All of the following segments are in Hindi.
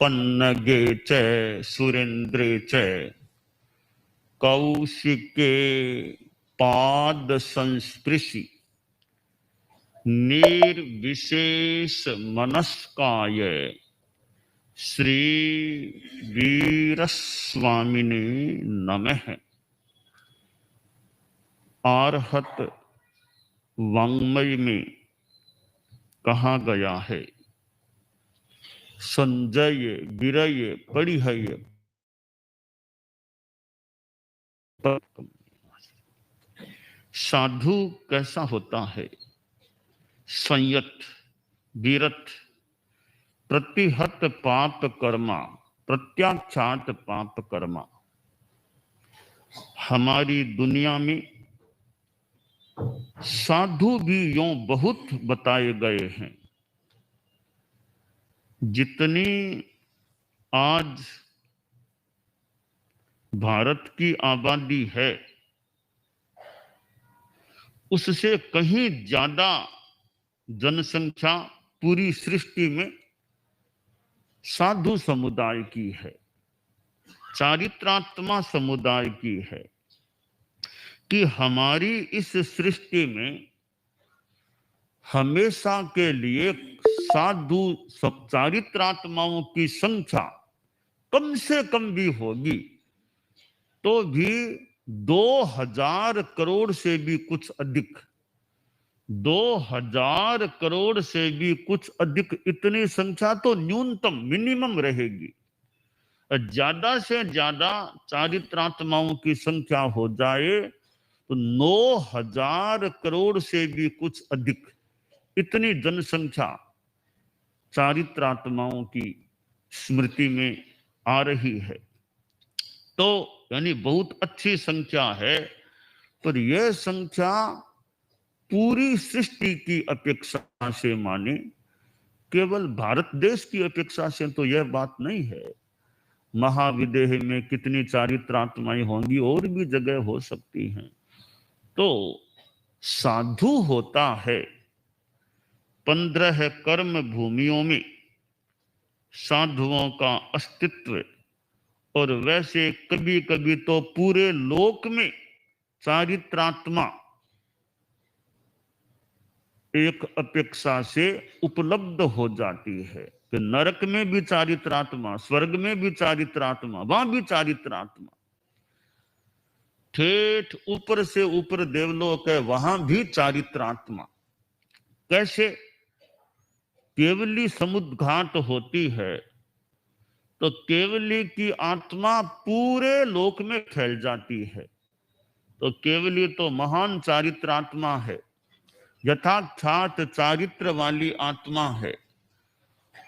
पन्नगे च सुरेन्द्रे च कौशिके पाद संस्पृशि निर्विशेष मनस्काय श्री वीरस्वामिने नमः। आर्हत वाङ्मय में कहा गया है, संजय गिरय परिहय साधु कैसा होता है? संयत, वीरत, प्रतिहत पाप कर्मा, प्रत्याख्यात पाप कर्मा। हमारी दुनिया में साधु भी यों बहुत बताए गए हैं। जितनी आज भारत की आबादी है, उससे कहीं ज्यादा जनसंख्या पूरी सृष्टि में साधु समुदाय की है, चारित्रात्मा समुदाय की है। कि हमारी इस सृष्टि में हमेशा के लिए साधु चारित्रात्माओं की संख्या कम से कम भी होगी तो भी 2000 करोड़ से भी कुछ अधिक, 2000 करोड़ से भी कुछ अधिक, इतनी संख्या तो न्यूनतम मिनिमम रहेगी। ज्यादा से ज्यादा चारित्रात्माओं की संख्या हो जाए तो 9000 करोड़ से भी कुछ अधिक, इतनी जनसंख्या चारित्रात्माओं की स्मृति में आ रही है। तो यानी बहुत अच्छी संख्या है, पर यह संख्या पूरी सृष्टि की अपेक्षा से माने, केवल भारत देश की अपेक्षा से तो यह बात नहीं है। महाविदेह में कितनी चारित्रात्माएं होंगी, और भी जगह हो सकती हैं। तो साधु होता है 15 कर्म भूमियों में साधुओं का अस्तित्व, और वैसे कभी कभी तो पूरे लोक में चारित्रात्मा एक अपेक्षा से उपलब्ध हो जाती है कि नरक में भी चारित्रात्मा, स्वर्ग में भी चारित्रात्मा, वहां भी चारित्रात्मा, ठेठ ऊपर से ऊपर देवलोक है, वहां भी चारित्रात्मा। कैसे? केवली समुद्घात होती है तो केवली की आत्मा पूरे लोक में फैल जाती है। तो केवली तो महान चारित्रात्मा है, यथाख्यात चारित्र वाली आत्मा है।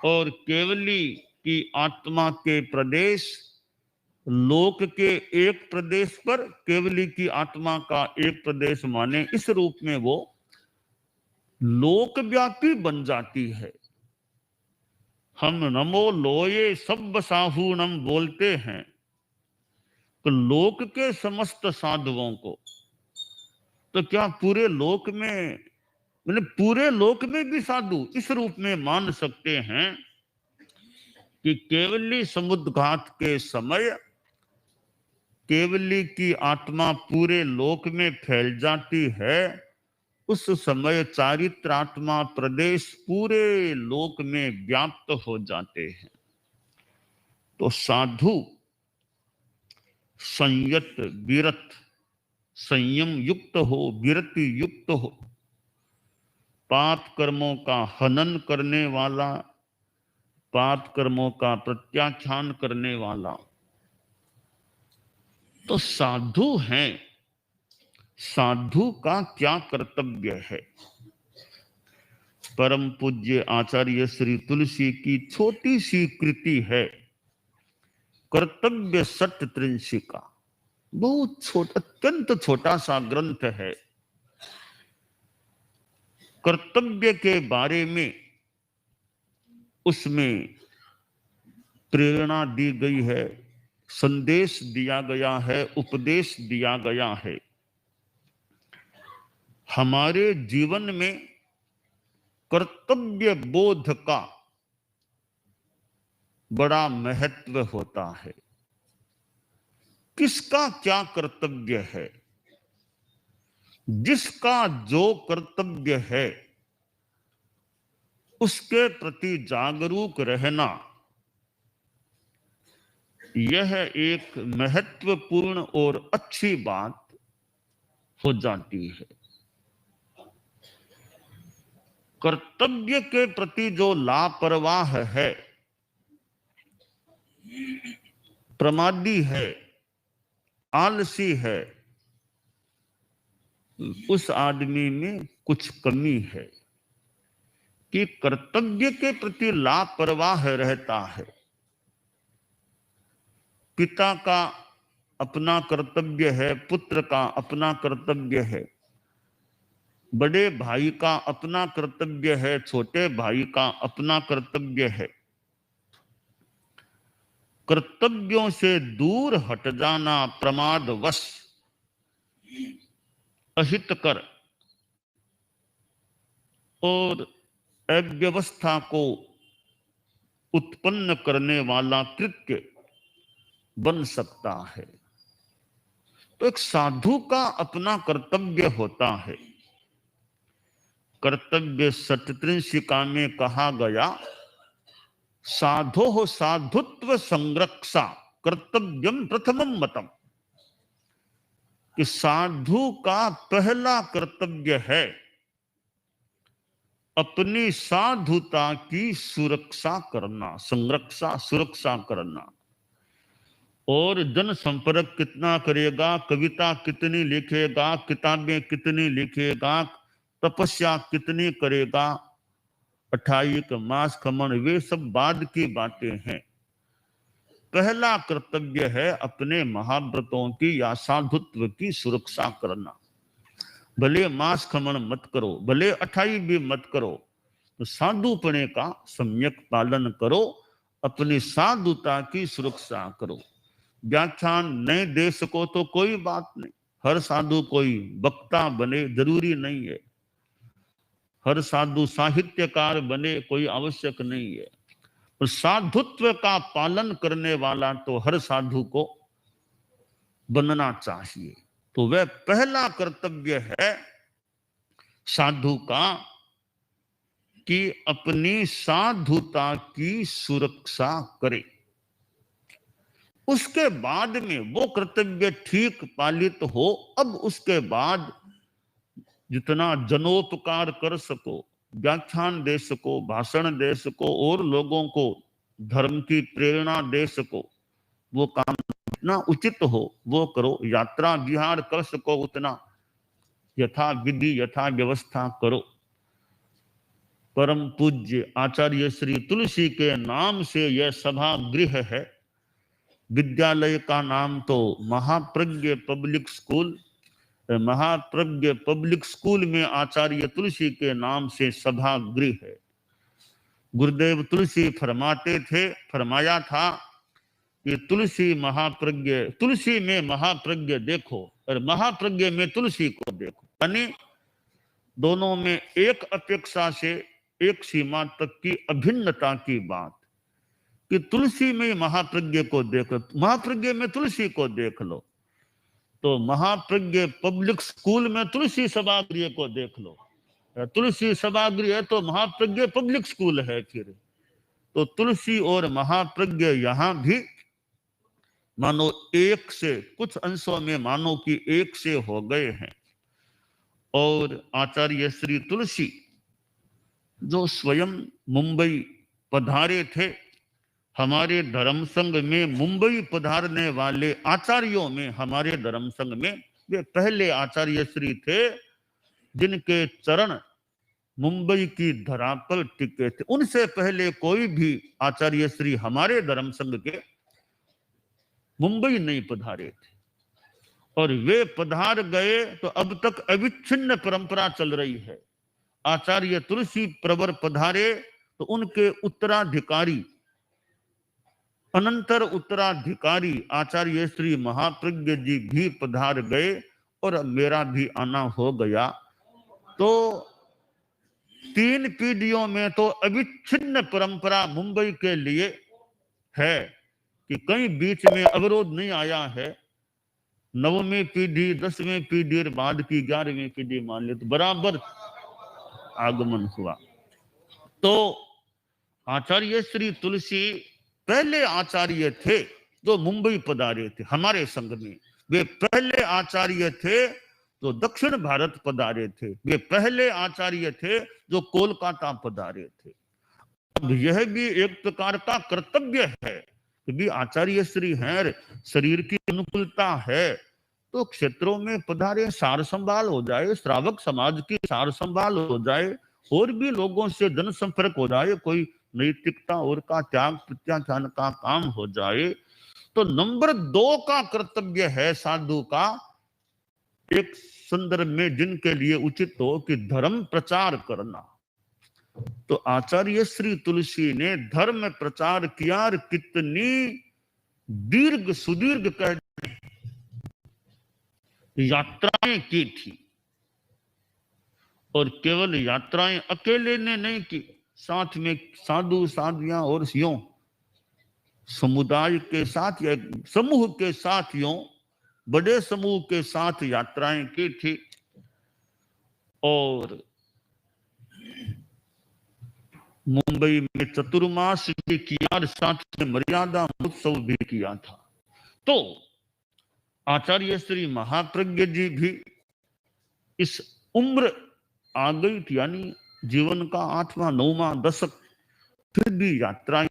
और केवली की आत्मा के प्रदेश, लोक के एक प्रदेश पर केवली की आत्मा का एक प्रदेश माने, इस रूप में वो लोकव्यापी बन जाती है। हम नमो लोये सब साहूणम बोलते हैं तो लोक के समस्त साधुओं को, तो क्या पूरे लोक में, मतलब पूरे लोक में भी साधु इस रूप में मान सकते हैं कि केवली समुद्घात के समय केवली की आत्मा पूरे लोक में फैल जाती है, उस समय चारित्रात्मा प्रदेश पूरे लोक में व्याप्त हो जाते हैं। तो साधु संयत, विरत, संयम युक्त हो, विरति युक्त हो, पाप कर्मों का हनन करने वाला, पाप कर्मों का प्रत्याख्यान करने वाला, तो साधु हैं। साधु का क्या कर्तव्य है? परम पूज्य आचार्य श्री तुलसी की छोटी सी कृति है कर्तव्य सत्य त्रिंशिका। बहुत छोटा, अत्यंत छोटा सा ग्रंथ है। कर्तव्य के बारे में उसमें प्रेरणा दी गई है, संदेश दिया गया है, उपदेश दिया गया है। हमारे जीवन में कर्तव्य बोध का बड़ा महत्व होता है। किसका क्या कर्तव्य है, जिसका जो कर्तव्य है उसके प्रति जागरूक रहना, यह एक महत्वपूर्ण और अच्छी बात हो जाती है। कर्तव्य के प्रति जो लापरवाह है, प्रमादी है, आलसी है, उस आदमी में कुछ कमी है कि कर्तव्य के प्रति लापरवाह रहता है। पिता का अपना कर्तव्य है, पुत्र का अपना कर्तव्य है, बड़े भाई का अपना कर्तव्य है, छोटे भाई का अपना कर्तव्य है। कर्तव्यों से दूर हट जाना प्रमादवश अहितकर और अव्यवस्था को उत्पन्न करने वाला कृत्य बन सकता है। तो एक साधु का अपना कर्तव्य होता है। कर्तव्य सतत्रिंशिका में कहा गया, साधो हो साधुत्व संरक्षा कर्तव्यम प्रथमम मतम, कि साधु का पहला कर्तव्य है अपनी साधुता की सुरक्षा करना, संरक्षा, सुरक्षा करना। और जन संपर्क कितना करेगा, कविता कितनी लिखेगा, किताबें कितनी लिखेगा, तपस्या कितनी करेगा, 28 मास खमन, वे सब बाद की बातें हैं। पहला कर्तव्य है अपने महाव्रतों की या साधुत्व की सुरक्षा करना। भले मास खमन मत करो, भले 28 भी मत करो, तो साधुपने का सम्यक पालन करो, अपनी साधुता की सुरक्षा करो। व्याख्यान नहीं दे सको तो कोई बात नहीं, हर साधु कोई वक्ता बने जरूरी नहीं है, हर साधु साहित्यकार बने कोई आवश्यक नहीं है। और साधुत्व का पालन करने वाला तो हर साधु को बनना चाहिए। तो वह पहला कर्तव्य है साधु का कि अपनी साधुता की सुरक्षा करे। उसके बाद में वो कर्तव्य ठीक पालित हो, अब उसके बाद जितना जनोपकार कर सको, व्याख्यान दे सको, भाषण दे सको और लोगों को धर्म की प्रेरणा दे सको, वो काम जितना उचित हो वो करो। यात्रा विहार कर सको उतना यथा विधि यथा व्यवस्था करो। परम पूज्य आचार्य श्री तुलसी के नाम से यह सभा गृह है। विद्यालय का नाम तो Mahapragya public school, Mahapragya public school में आचार्य तुलसी के नाम से सभा गृह है। गुरुदेव तुलसी फरमाते थे, फरमाया था कि तुलसी महाप्रज्ञ, तुलसी में महाप्रज्ञ देखो और महाप्रज्ञ में तुलसी को देखो, यानी दोनों में एक अपेक्षा से एक सीमा तक की अभिन्नता की बात, कि तुलसी में महाप्रज्ञ को देखो, महाप्रज्ञ में तुलसी को देख लो। तो महाप्रज्ञ पब्लिक स्कूल में तुलसी सभागृह को देख लो, तुलसी सभागृह है तो महाप्रज्ञ पब्लिक स्कूल है। फिर तो तुलसी और महाप्रज्ञ यहां भी मानो एक से, कुछ अंशों में मानो कि एक से हो गए हैं। और आचार्य श्री तुलसी जो स्वयं मुंबई पधारे थे, हमारे धर्म संघ में मुंबई पधारने वाले आचार्यों में, हमारे धर्म संघ में वे पहले आचार्य श्री थे जिनके चरण मुंबई की धरा पर टिके थे। उनसे पहले कोई भी आचार्य श्री हमारे धर्म संघ के मुंबई नहीं पधारे थे। और वे पधार गए तो अब तक अविच्छिन्न परंपरा चल रही है। आचार्य तुलसी प्रवर पधारे तो उनके उत्तराधिकारी, अनंतर उत्तराधिकारी आचार्य श्री महाप्रज्ञ जी भी पधार गए और मेरा भी आना हो गया। तो 3 पीढ़ियों में तो अविच्छिन्न परंपरा मुंबई के लिए है कि कहीं बीच में अवरोध नहीं आया है। 9वीं पीढ़ी 10वीं पीढ़ी बाद की 11वीं पीढ़ी मान ले तो बराबर आगमन हुआ। तो आचार्य श्री तुलसी पहले आचार्य थे जो मुंबई पधारे थे हमारे संघ में। वे पहले आचार्य थे जो दक्षिण भारत पधारे थे। वे पहले आचार्य थे जो कोलकाता पधारे थे। अब यह भी एक प्रकार का कर्तव्य है कि भी आचार्य श्री हैं, शरीर की अनुकूलता है तो क्षेत्रों में पधारे, सार संभाल हो जाए, श्रावक समाज की सार संभाल हो जाए, और भी लोगों से जनसंपर्क हो जाए, कोई नैतिकता और का त्याग प्रत्याख्यान का काम हो जाए। तो नंबर 2 का कर्तव्य है साधु का एक संदर्भ में जिनके लिए उचित हो कि धर्म प्रचार करना। तो आचार्य श्री तुलसी ने धर्म प्रचार किया और कितनी दीर्घ सुदीर्घ कह यात्राएं की थी। और केवल यात्राएं अकेले ने नहीं की, साथ में साधु साधियां और यों समुदाय के साथ या समूह के साथ, यों बड़े समूह के साथ यात्राएं की थी। और मुंबई में चतुर्मास भी किया और साथ में मर्यादा महोत्सव भी किया था। तो आचार्य श्री महाप्रज्ञ जी भी इस उम्र आ गई थी, यानी जीवन का 8वां 9वां दशक, फिर भी यात्राएं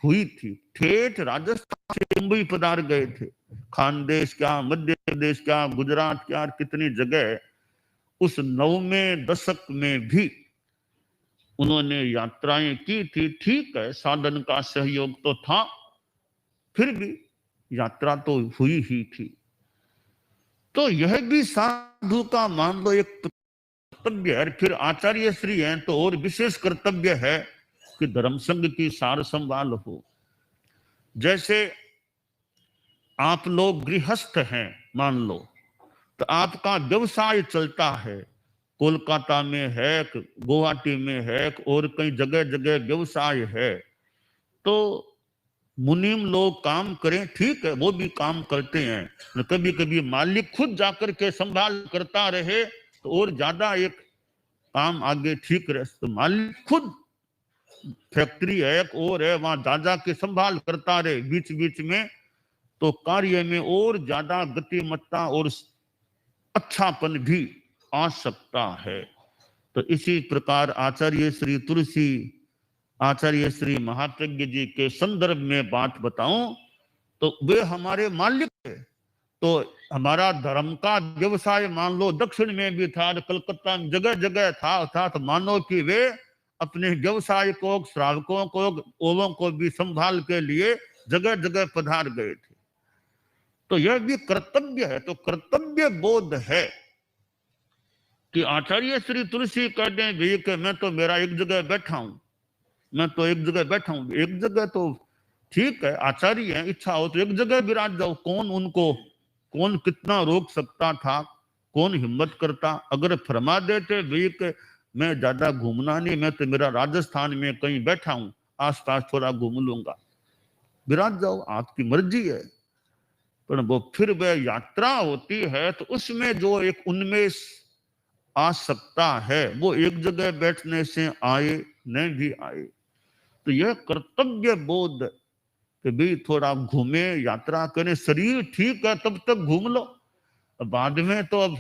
हुई थी। ठेठ राजस्थान से मुंबई पधार गए थे। खानदेश क्या, मध्य प्रदेश क्या, गुजरात क्या, कितनी जगह उस 9वें दशक में भी उन्होंने यात्राएं की थी। ठीक है, साधन का सहयोग तो था, फिर भी यात्रा तो हुई ही थी। तो यह भी साधु का मान लो एक कर्तव्य है। फिर आचार्य श्री हैं तो और विशेष कर्तव्य है कि धर्म संघ की सार संभाल हो। जैसे आप लोग गृहस्थ हैं मान लो, तो आपका व्यवसाय चलता है, कोलकाता में है, गुवाहाटी में है, और कई जगह जगह व्यवसाय है। तो मुनीम लोग काम करें, ठीक है, वो भी काम करते हैं। कभी कभी मालिक खुद जाकर के संभाल करता रहे तो और ज्यादा एक काम आगे ठीक रहे। तो मालिक खुद फैक्ट्री है एक और है, वहां जा के संभाल करता रहे बीच बीच में, तो कार्य में और ज्यादा गतिमत्ता और अच्छापन भी आ सकता है। तो इसी प्रकार आचार्य श्री तुलसी, आचार्य श्री महाप्रज्ञ जी के संदर्भ में बात बताऊं तो वे हमारे मालिक थे। तो हमारा धर्म का व्यवसाय मान लो दक्षिण में भी था, कलकत्ता में जगह जगह था, अर्थात मानो कि वे अपने व्यवसाय को, श्रावकों को, ओवों को भी संभाल के लिए जगह जगह पधार गए थे। तो यह भी कर्तव्य है। तो कर्तव्य बोध है कि आचार्य श्री तुलसी कहते हैं भाई कि मैं तो मेरा एक जगह बैठा हूं, मैं तो एक जगह बैठा हूं। एक जगह तो ठीक है, आचार्य है, इच्छा हो तो एक जगह विराज जाओ। कौन उनको, कौन कितना रोक सकता था, कौन हिम्मत करता। अगर फरमा देते भाई कि मैं ज्यादा घूमना नहीं, मैं तो मेरा राजस्थान में कहीं बैठा हूं, आसपास थोड़ा घूम लूंगा, विराज जाओ, आपकी मर्जी है। पर वो फिर वह यात्रा होती है तो उसमें जो एक उन्मेष आ सकता है वो एक जगह बैठने से आए नहीं भी आए। तो यह कर्तव्य बोध कि भी थोड़ा घूमे, यात्रा करें, शरीर ठीक है तब तक घूम लो। बाद में तो अब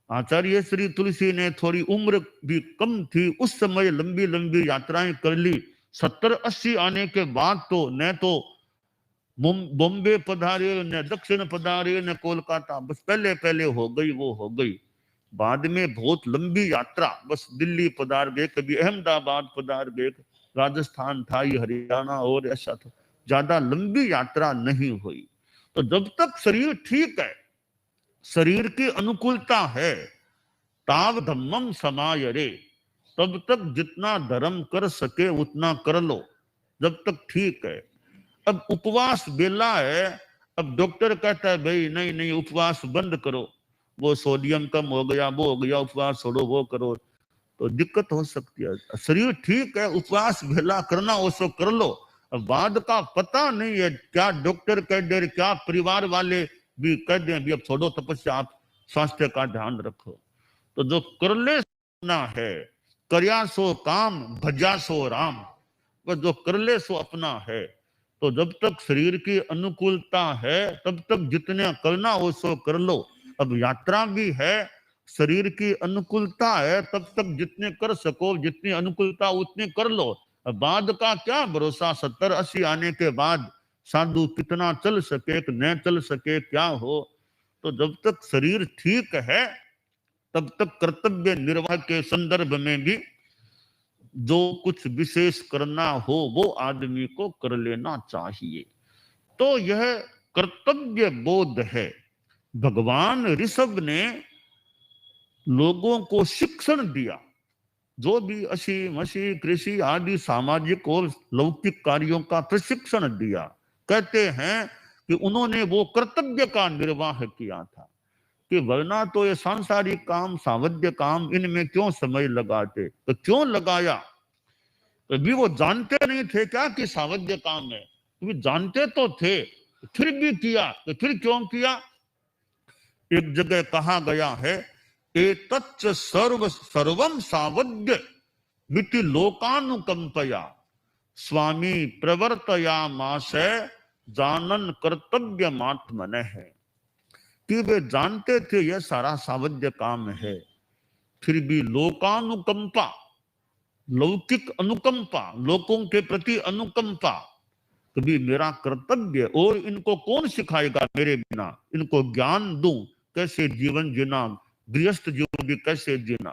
आचार्य श्री तुलसी ने थोड़ी उम्र भी कम थी, उस समय लंबी लंबी यात्राएं कर ली। 70-80 आने के बाद तो न तो बॉम्बे पधारे, न दक्षिण पधारे, न कोलकाता, बस पहले पहले हो गई वो हो गई। बाद में बहुत लंबी यात्रा, बस दिल्ली पधार गए, कभी अहमदाबाद पधार गए, राजस्थान था, ये हरियाणा और ऐसा था, ज्यादा लंबी यात्रा नहीं हुई। तो जब तक शरीर ठीक है, शरीर की अनुकूलता है, ताव धम्मम समायरे, तब तक जितना धर्म कर सके उतना कर लो, जब तक ठीक है। अब उपवास बेला है, अब डॉक्टर कहता है भाई नहीं नहीं उपवास बंद करो, वो सोडियम कम हो गया, वो हो गया, उपवास छोड़ो, वो करो, तो दिक्कत हो सकती है। शरीर ठीक है, उपवास बेला करना हो सो कर लो। अब बाद का पता नहीं है, क्या डॉक्टर कह दे, क्या परिवार वाले भी कह दें भी अब छोड़ो तपस्या, आप स्वास्थ्य का ध्यान रखो। तो जो कर ले अपना है, करया सो काम भजा सो राम, वह जो कर ले सो अपना है। तो जब तक शरीर की अनुकूलता है तब तक जितने करना हो सो कर लो। अब यात्रा भी है, शरीर की अनुकूलता है, तब तक जितने कर सको, जितनी अनुकूलता उतनी कर लो। अब बाद का क्या भरोसा, 70-80 आने के बाद साधु कितना चल सके न चल सके क्या हो। तो जब तक शरीर ठीक है तब तक कर्तव्य निर्वाह के संदर्भ में भी जो कुछ विशेष करना हो वो आदमी को कर लेना चाहिए। तो यह कर्तव्य बोध है। भगवान ऋषभ ने लोगों को शिक्षण दिया, जो भी असी मसी कृषि आदि सामाजिक और लौकिक कार्यों का प्रशिक्षण दिया। कहते हैं कि उन्होंने वो कर्तव्य का निर्वाह किया था, कि वरना तो ये सांसारिक काम, सावध्य काम, इनमें क्यों समय लगाते। तो क्यों लगाया, कभी वो जानते नहीं थे क्या कि सावध्य काम है, कभी जानते तो थे, फिर भी किया। तो फिर क्यों किया। एक जगह कहा गया है, एतच्च सर्वम सावध्य मिति लोकानुकंपया स्वामी प्रवर्तया मासे जानन कर्तव्य मात्मन है। कि वे जानते थे यह सारा सावध्य काम है, फिर भी लोकानुकंपा, लौकिक अनुकंपा, लोगों के प्रति अनुकंपा, कभी मेरा कर्तव्य, और इनको कौन सिखाएगा मेरे बिना, इनको ज्ञान दूं कैसे जीवन जीना, गृहस्थ जीवन भी कैसे जीना।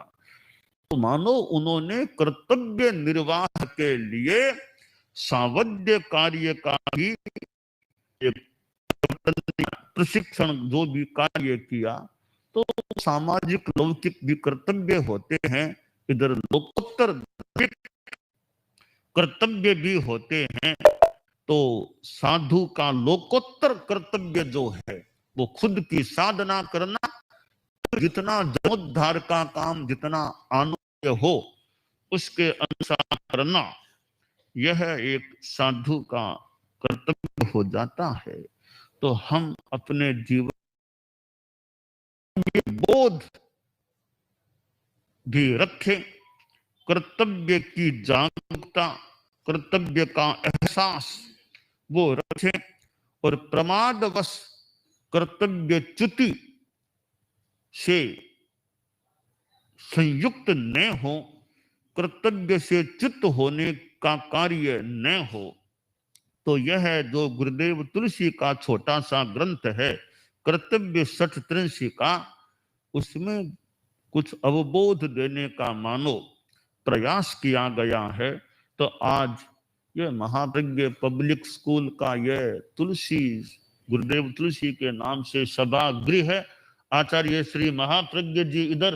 तो मानो उन्होंने कर्तव्य निर्वाह के लिए सावध्य कार्य का भी एक प्रशिक्षण जो भी कार्य किया। तो सामाजिक लौकिक भी कर्तव्य होते हैं, इधर लोकोत्तर कर्तव्य भी होते हैं। तो साधु का लोकोत्तर कर्तव्य जो है वो खुद की साधना करना, जितना जन्मोद्धार का काम जितना अनुय हो उसके अनुसार करना, यह एक साधु का कर्तव्य हो जाता है। तो हम अपने जीवन में बोध भी रखें, कर्तव्य की जागरूकता, कर्तव्य का एहसास वो रखें, और प्रमादवश कर्तव्य च्युति से संयुक्त न हो, कर्तव्य से च्युत होने का कार्य न हो। तो यह जो गुरुदेव तुलसी का छोटा सा ग्रंथ है कर्तव्य षट्त्रिंशी का, उसमें कुछ अवबोध देने का मानो प्रयास किया गया है। तो आज ये महाप्रज्ञ पब्लिक स्कूल का यह तुलसी, गुरुदेव तुलसी के नाम से सभागृह है। आचार्य श्री महाप्रज्ञ जी इधर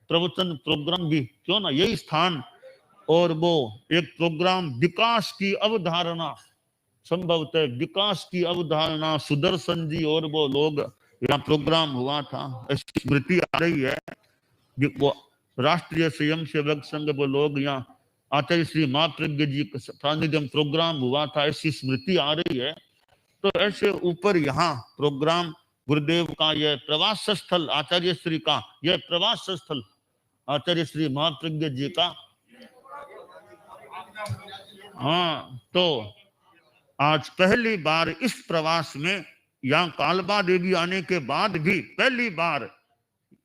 प्रवचन प्रोग्राम भी क्यों ना यही स्थान, और वो एक प्रोग्राम विकास की अवधारणा, संभवतः विकास की अवधारणा, सुदर्शन जी और वो लोग यहाँ प्रोग्राम हुआ था, ऐसी स्मृति आ रही है। वो राष्ट्रीय स्वयंसेवक संघ वो लोग यहाँ आचार्य श्री महाप्रज्ञ जी का सानिध्यम प्रोग्राम हुआ था, ऐसी स्मृति आ रही है। तो ऐसे ऊपर यहाँ प्रोग्राम गुरुदेव का यह प्रवास स्थल, आचार्य श्री का यह प्रवास स्थल आचार्य श्री महाप्रज्ञ जी का। हाँ, तो आज पहली बार इस प्रवास में, यहाँ कालबा देवी आने के बाद भी पहली बार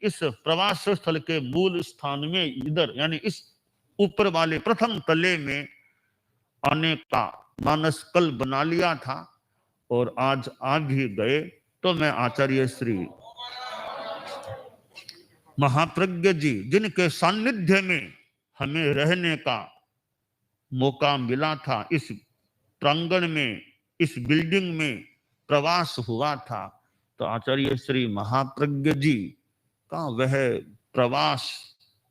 इस प्रवास स्थल के मूल स्थान में, इधर यानी इस ऊपर वाले प्रथम तले में आने का मानस कल बना लिया था, और आज आ भी गए। तो मैं आचार्य श्री महाप्रज्ञ जी जिनके सानिध्य में हमें रहने का मौका मिला था, इस प्रांगण में, इस बिल्डिंग में प्रवास हुआ था, तो आचार्य श्री महाप्रज्ञ जी का वह प्रवास,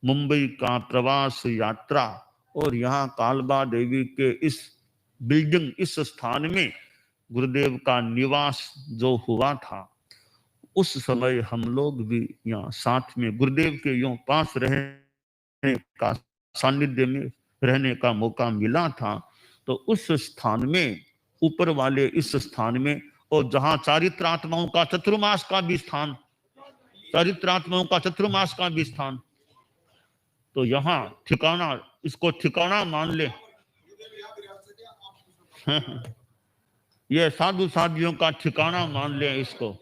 मुंबई का प्रवास यात्रा, और यहाँ कालबा देवी के इस बिल्डिंग, इस स्थान में गुरुदेव का निवास जो हुआ था, उस समय हम लोग भी यहाँ साथ में गुरुदेव के यूं पास रहने का, सानिध्य में रहने का मौका मिला था। तो उस स्थान में, ऊपर वाले इस स्थान में, और जहां चारित्रात्माओं का चतुर्मास का भी स्थान, चारित्रात्माओं का चतुर्मास का भी स्थान, तो यहाँ ठिकाना, इसको ठिकाना मान ले। ये साधु साधियों का ठिकाना मान ले इसको।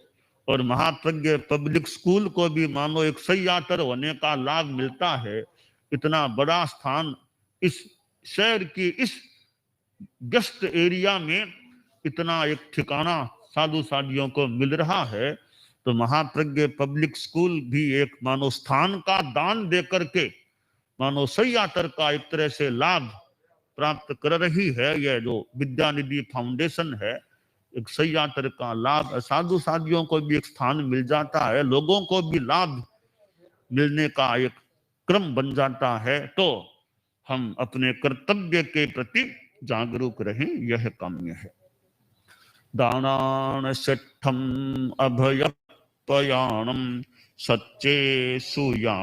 और महाप्रज्ञ पब्लिक स्कूल को भी मानो एक सह्यातर होने का लाभ मिलता है। इतना बड़ा स्थान इस शहर की इस व्यस्त एरिया में इतना एक ठिकाना साधु साधियों को मिल रहा है, तो महाप्रज्ञ पब्लिक स्कूल भी एक मानो स्थान का दान दे करके मानो सह्यातर का एक तरह से लाभ प्राप्त कर रही है। यह जो विद्यानिधि फाउंडेशन है, एक सह्यातर का लाभ, साधु साधियों को भी एक स्थान मिल जाता है, लोगों को भी लाभ मिलने का एक क्रम बन जाता है। तो हम अपने कर्तव्य के प्रति जागरूक रहें, यह काम्य है। दानान सिद्धम अभयपयाणम सच्चे सुया